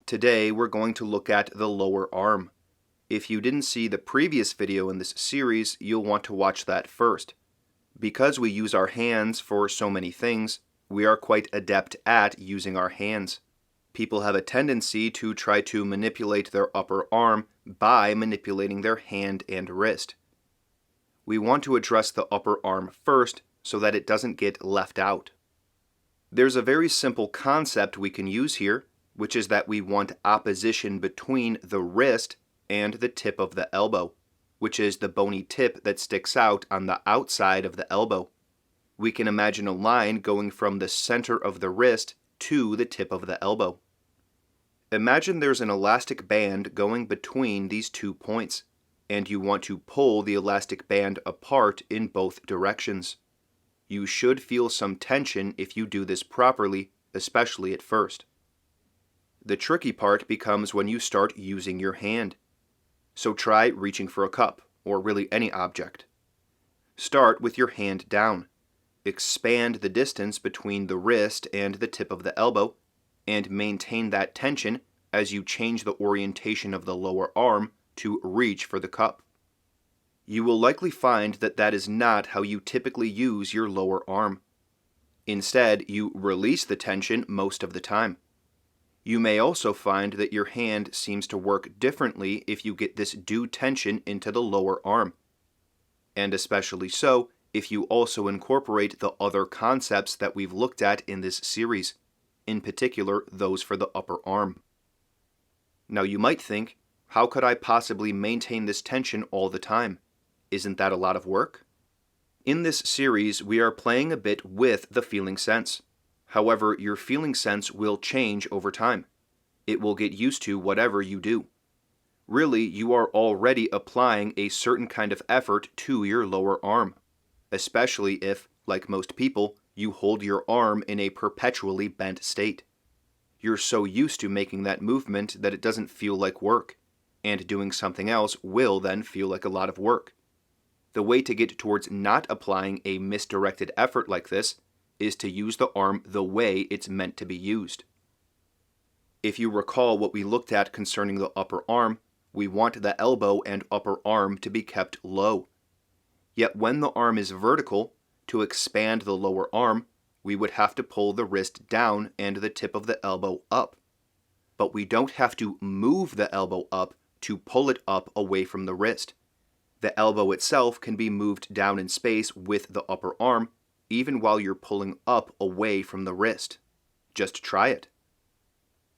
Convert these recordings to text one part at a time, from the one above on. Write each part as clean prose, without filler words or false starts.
Today we're going to look at the lower arm. If you didn't see the previous video in this series, you'll want to watch that first. Because we use our hands for so many things, we are quite adept at using our hands. People have a tendency to try to manipulate their upper arm by manipulating their hand and wrist. We want to address the upper arm first so that it doesn't get left out. There's a very simple concept we can use here, which is that we want opposition between the wrist and the tip of the elbow, which is the bony tip that sticks out on the outside of the elbow. We can imagine a line going from the center of the wrist to the tip of the elbow. Imagine there's an elastic band going between these 2 points, and you want to pull the elastic band apart in both directions. You should feel some tension if you do this properly, especially at first. The tricky part becomes when you start using your hand. So try reaching for a cup, or really any object. Start with your hand down. Expand the distance between the wrist and the tip of the elbow, and maintain that tension as you change the orientation of the lower arm to reach for the cup. You will likely find that that is not how you typically use your lower arm. Instead, you release the tension most of the time. You may also find that your hand seems to work differently if you get this due tension into the lower arm. And especially so if you also incorporate the other concepts that we've looked at in this series, in particular those for the upper arm. Now you might think, how could I possibly maintain this tension all the time? Isn't that a lot of work? In this series, we are playing a bit with the feeling sense. However, your feeling sense will change over time. It will get used to whatever you do. Really, you are already applying a certain kind of effort to your lower arm, especially if, like most people, you hold your arm in a perpetually bent state. You're so used to making that movement that it doesn't feel like work, and doing something else will then feel like a lot of work. The way to get towards not applying a misdirected effort like this is to use the arm the way it's meant to be used. If you recall what we looked at concerning the upper arm, we want the elbow and upper arm to be kept low. Yet when the arm is vertical, to expand the lower arm, we would have to pull the wrist down and the tip of the elbow up. But we don't have to move the elbow up to pull it up away from the wrist. The elbow itself can be moved down in space with the upper arm, even while you're pulling up away from the wrist. Just try it.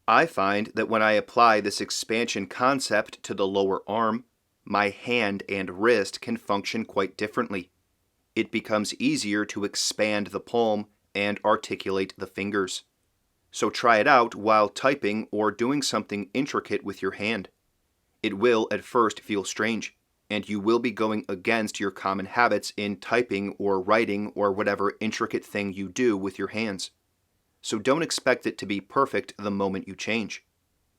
I find that when I apply this expansion concept to the lower arm, my hand and wrist can function quite differently. It becomes easier to expand the palm and articulate the fingers. So try it out while typing or doing something intricate with your hand. It will at first feel strange, and you will be going against your common habits in typing or writing or whatever intricate thing you do with your hands. So don't expect it to be perfect the moment you change,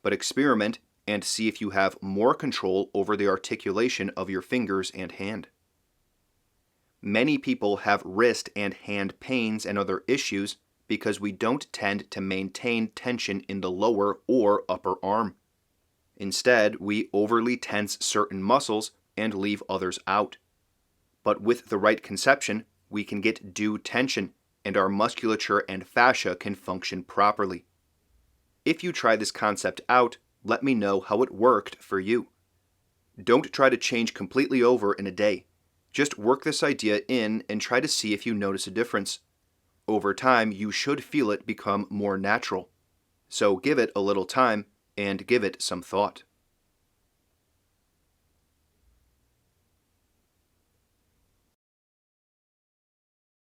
but experiment and see if you have more control over the articulation of your fingers and hand. Many people have wrist and hand pains and other issues because we don't tend to maintain tension in the lower or upper arm. Instead, we overly tense certain muscles and leave others out. But with the right conception, we can get due tension, and our musculature and fascia can function properly. If you try this concept out, let me know how it worked for you. Don't try to change completely over in a day. Just work this idea in and try to see if you notice a difference. Over time, you should feel it become more natural. So give it a little time and give it some thought.